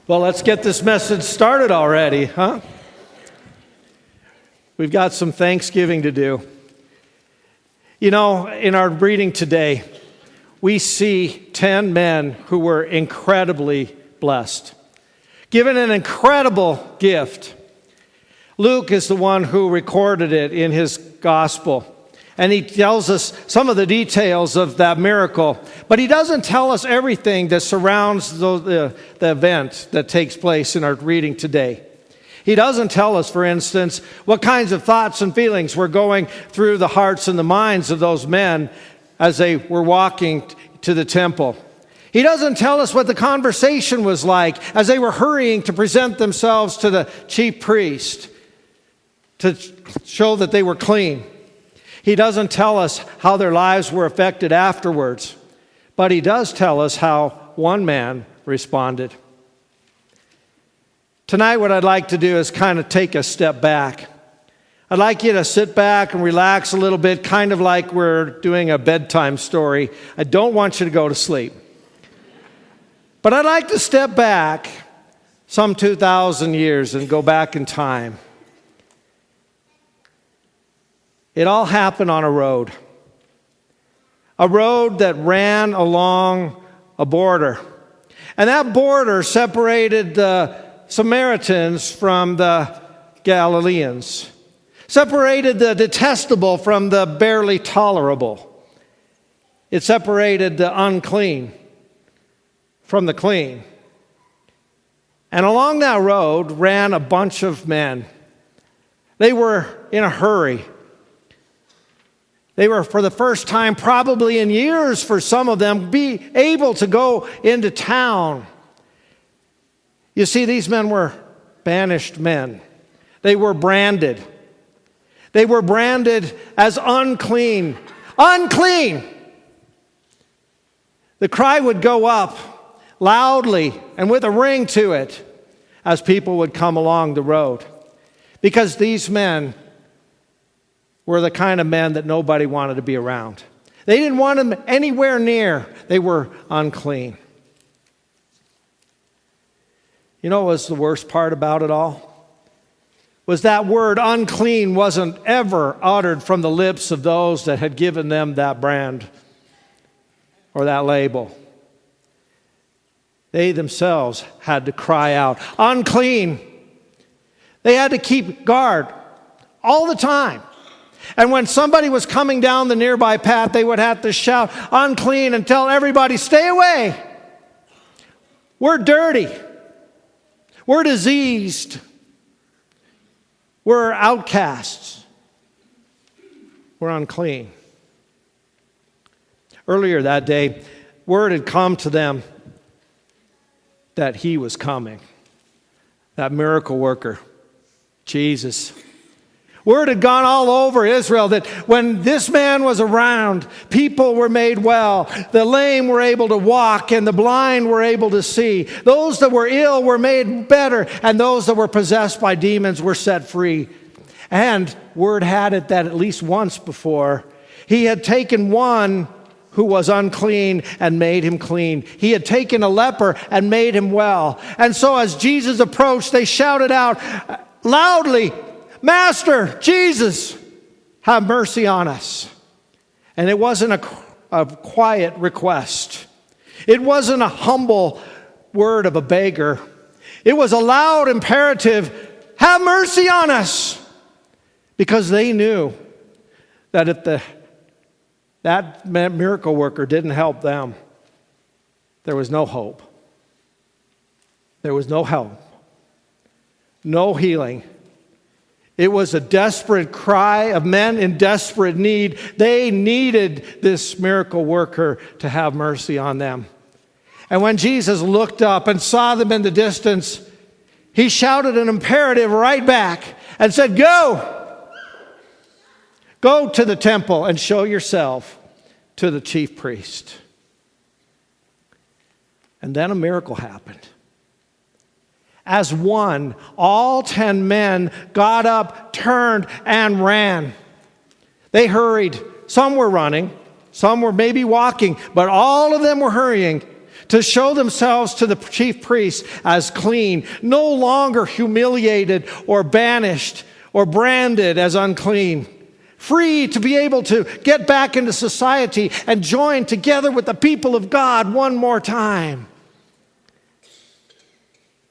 Well, let's get this message started already, huh? We've got some Thanksgiving to do. You know, in our reading today, we see 10 men who were incredibly blessed, given an incredible gift. Luke is the one who recorded it in his gospel, and he tells us some of the details of that miracle, but he doesn't tell us everything that surrounds the event that takes place in our reading today. He doesn't tell us, for instance, what kinds of thoughts and feelings were going through the hearts and the minds of those men as they were walking to the temple. He doesn't tell us what the conversation was like as they were hurrying to present themselves to the chief priest to show that they were clean. He doesn't tell us how their lives were affected afterwards, but he does tell us how one man responded. Tonight, what I'd like to do is kind of take a step back. I'd like you to sit back and relax a little bit, kind of like we're doing a bedtime story. I don't want you to go to sleep. But I'd like to step back some 2,000 years and go back in time. It all happened on a road that ran along a border. And that border separated the Samaritans from the Galileans, separated the detestable from the barely tolerable. It separated the unclean from the clean. And along that road ran a bunch of men. They were in a hurry. They were, for the first time, probably in years for some of them, be able to go into town. You see, these men were banished men. They were branded. They were branded as unclean. Unclean! The cry would go up loudly and with a ring to it as people would come along the road, because these men were the kind of men that nobody wanted to be around. They didn't want them anywhere near. They were unclean. You know what was the worst part about it all? Was that word unclean wasn't ever uttered from the lips of those that had given them that brand or that label. They themselves had to cry out, unclean. They had to keep guard all the time. And when somebody was coming down the nearby path, they would have to shout, unclean, and tell everybody, stay away. We're dirty. We're diseased. We're outcasts. We're unclean. Earlier that day, word had come to them that he was coming. That miracle worker, Jesus. Word had gone all over Israel that when this man was around, people were made well. The lame were able to walk, and the blind were able to see. Those that were ill were made better, and those that were possessed by demons were set free. And word had it that at least once before, he had taken one who was unclean and made him clean. He had taken a leper and made him well. And so as Jesus approached, they shouted out loudly, Master, Jesus, have mercy on us. And it wasn't a quiet request. It wasn't a humble word of a beggar. It was a loud imperative, have mercy on us. Because they knew that if that miracle worker didn't help them, there was no hope. There was no help. No healing. It was a desperate cry of men in desperate need. They needed this miracle worker to have mercy on them. And when Jesus looked up and saw them in the distance, he shouted an imperative right back and said, go! Go to the temple and show yourself to the chief priest. And then a miracle happened. As one, all 10 men got up, turned, and ran. They hurried. Some were running, some were maybe walking, but all of them were hurrying to show themselves to the chief priests as clean, no longer humiliated or banished or branded as unclean, free to be able to get back into society and join together with the people of God one more time.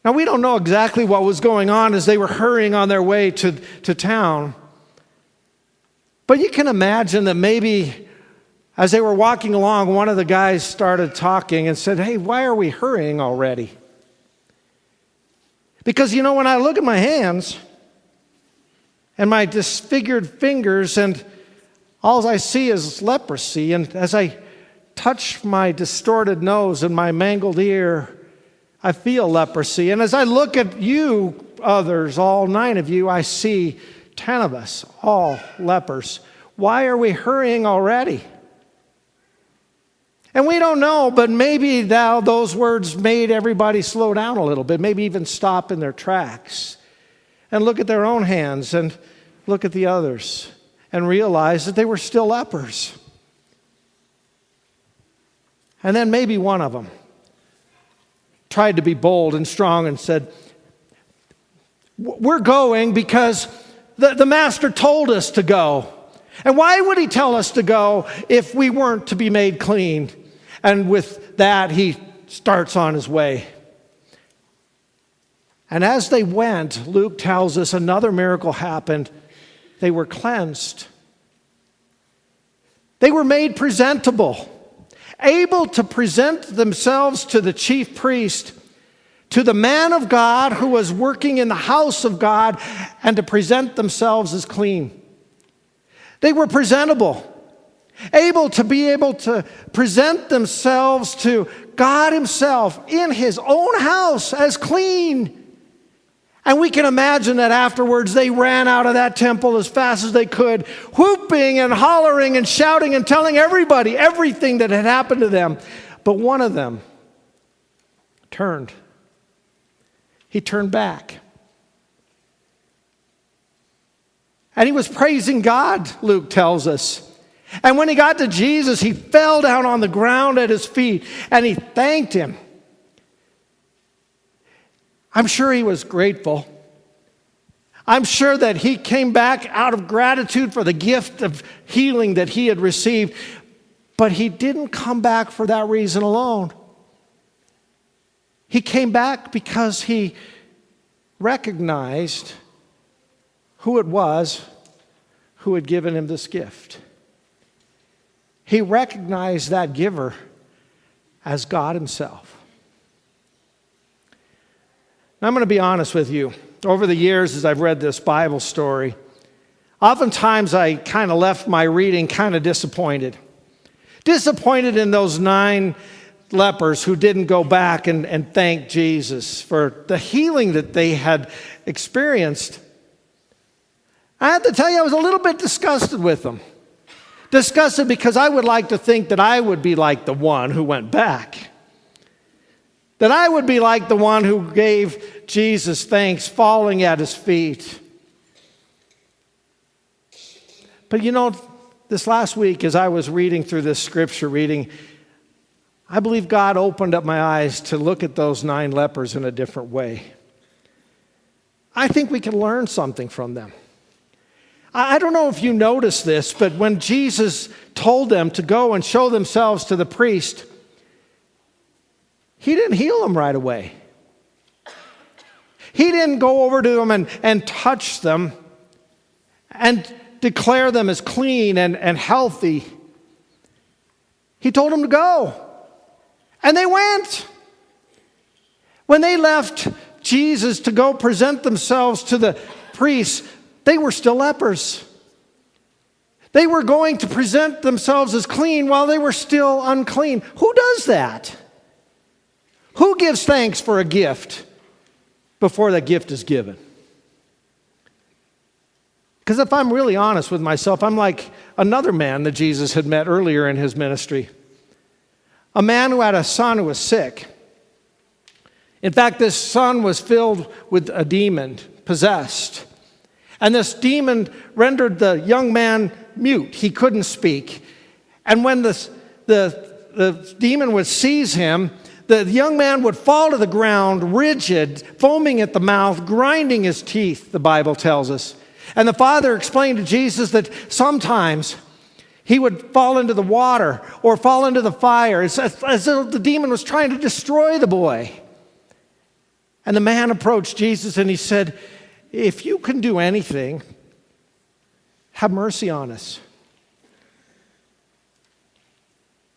Now, we don't know exactly what was going on as they were hurrying on their way to town. But you can imagine that maybe as they were walking along, one of the guys started talking and said, "Hey, why are we hurrying already?" Because, when I look at my hands and my disfigured fingers, and all I see is leprosy, and as I touch my distorted nose and my mangled ear, I feel leprosy. And as I look at you others, all 9 of you, I see 10 of us, all lepers. Why are we hurrying already? And we don't know, but maybe now those words made everybody slow down a little bit, maybe even stop in their tracks and look at their own hands and look at the others and realize that they were still lepers. And then maybe one of them tried to be bold and strong and said, "We're going because the master told us to go. And why would he tell us to go if we weren't to be made clean?" And with that, he starts on his way. And as they went, Luke tells us another miracle happened. They were cleansed. They were made presentable, able to present themselves to the chief priest, to the man of God who was working in the house of God, and to present themselves as clean. They were presentable, able to present themselves to God himself in his own house as clean. And we can imagine that afterwards they ran out of that temple as fast as they could, whooping and hollering and shouting and telling everybody everything that had happened to them. But one of them turned. He turned back. And he was praising God, Luke tells us. And when he got to Jesus, he fell down on the ground at his feet and he thanked him. I'm sure he was grateful. I'm sure that he came back out of gratitude for the gift of healing that he had received. But he didn't come back for that reason alone. He came back because he recognized who it was who had given him this gift. He recognized that giver as God himself. Now, I'm going to be honest with you. Over the years, as I've read this Bible story, oftentimes I kind of left my reading kind of disappointed. Disappointed in those 9 lepers who didn't go back and thank Jesus for the healing that they had experienced. I have to tell you, I was a little bit disgusted with them. Disgusted because I would like to think that I would be like the one who went back. That I would be like the one who gave Jesus thanks, falling at his feet. But this last week as I was reading through this scripture reading, I believe God opened up my eyes to look at those 9 lepers in a different way. I think we can learn something from them. I don't know if you noticed this, but when Jesus told them to go and show themselves to the priest, he didn't heal them right away. He didn't go over to them and touch them and declare them as clean and healthy. He told them to go. And they went. When they left Jesus to go present themselves to the priests, they were still lepers. They were going to present themselves as clean while they were still unclean. Who does that? Who gives thanks for a gift before that gift is given? Because if I'm really honest with myself, I'm like another man that Jesus had met earlier in his ministry. A man who had a son who was sick. In fact, this son was filled with a demon, possessed. And this demon rendered the young man mute. He couldn't speak. And when the demon would seize him, The young man would fall to the ground, rigid, foaming at the mouth, grinding his teeth, the Bible tells us. And the father explained to Jesus that sometimes he would fall into the water or fall into the fire as though the demon was trying to destroy the boy. And the man approached Jesus and he said, "If you can do anything, have mercy on us."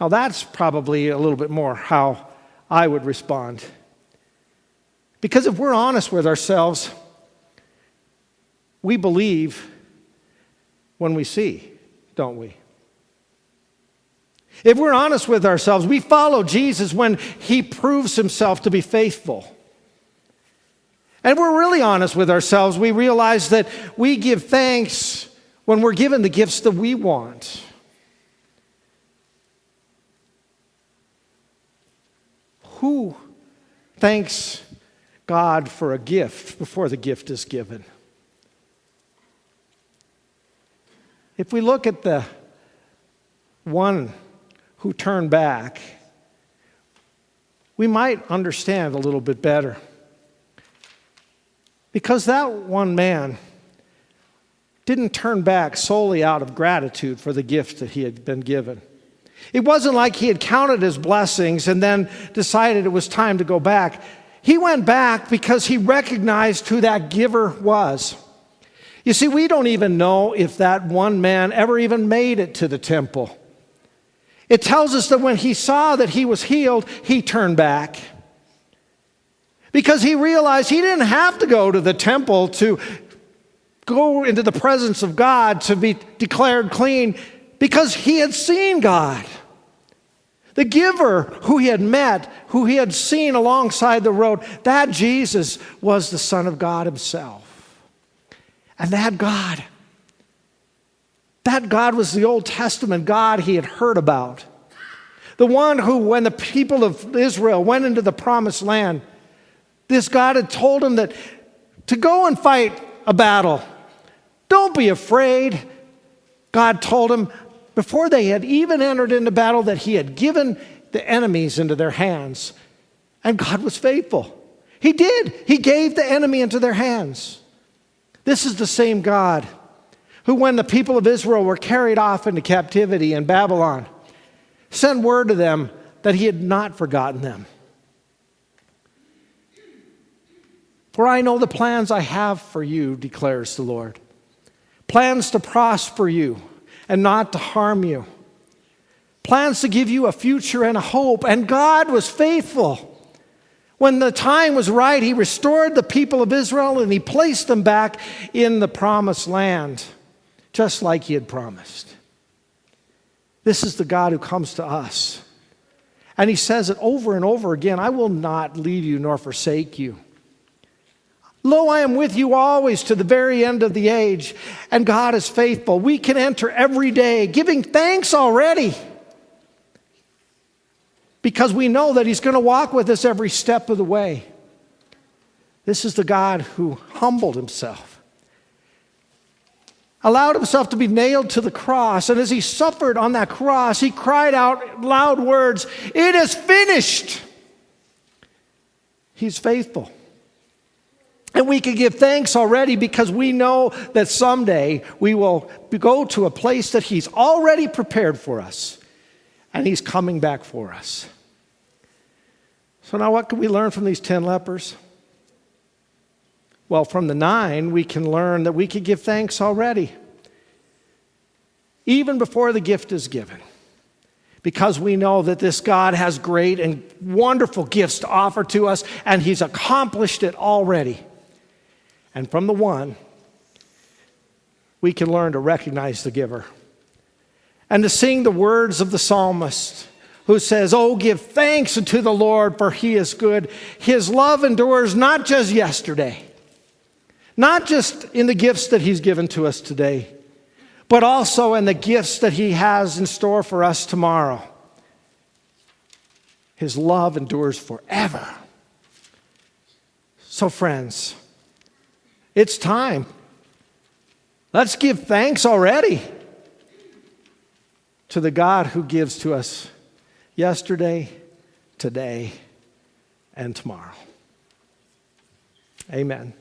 Now that's probably a little bit more how I would respond. Because if we're honest with ourselves, we believe when we see, don't we? If we're honest with ourselves, we follow Jesus when he proves himself to be faithful. And if we're really honest with ourselves, we realize that we give thanks when we're given the gifts that we want. Who thanks God for a gift before the gift is given? If we look at the one who turned back, we might understand a little bit better. Because that one man didn't turn back solely out of gratitude for the gift that he had been given. It wasn't like he had counted his blessings and then decided it was time to go back. He went back because he recognized who that giver was. You see, we don't even know if that one man ever even made it to the temple. It tells us that when he saw that he was healed, he turned back. Because he realized he didn't have to go to the temple to go into the presence of God to be declared clean, because he had seen God. The giver who he had met, who he had seen alongside the road, that Jesus was the Son of God himself. And that God was the Old Testament God he had heard about. The one who, when the people of Israel went into the promised land, this God had told him that to go and fight a battle, don't be afraid. God told him before they had even entered into battle that he had given the enemies into their hands. And God was faithful. He did. He gave the enemy into their hands. This is the same God who, when the people of Israel were carried off into captivity in Babylon, sent word to them that he had not forgotten them. For I know the plans I have for you, declares the Lord. Plans to prosper you and not to harm you. Plans to give you a future and a hope. And God was faithful. When the time was right, he restored the people of Israel and he placed them back in the promised land, just like he had promised. This is the God who comes to us. And he says it over and over again, I will not leave you nor forsake you. Lo, I am with you always to the very end of the age. And God is faithful. We can enter every day giving thanks already, because we know that he's going to walk with us every step of the way. This is the God who humbled himself, allowed himself to be nailed to the cross. And as he suffered on that cross, he cried out loud words, "It is finished." He's faithful. And we can give thanks already because we know that someday we will go to a place that he's already prepared for us. And he's coming back for us. So now what can we learn from these 10 lepers? Well, from the 9, we can learn that we can give thanks already, even before the gift is given. Because we know that this God has great and wonderful gifts to offer to us, and he's accomplished it already. And from the 1, we can learn to recognize the giver and to sing the words of the psalmist who says, "Oh, give thanks unto the Lord, for he is good. His love endures not just yesterday, not just in the gifts that he's given to us today, but also in the gifts that he has in store for us tomorrow. His love endures forever." So friends, it's time. Let's give thanks already to the God who gives to us yesterday, today, and tomorrow. Amen.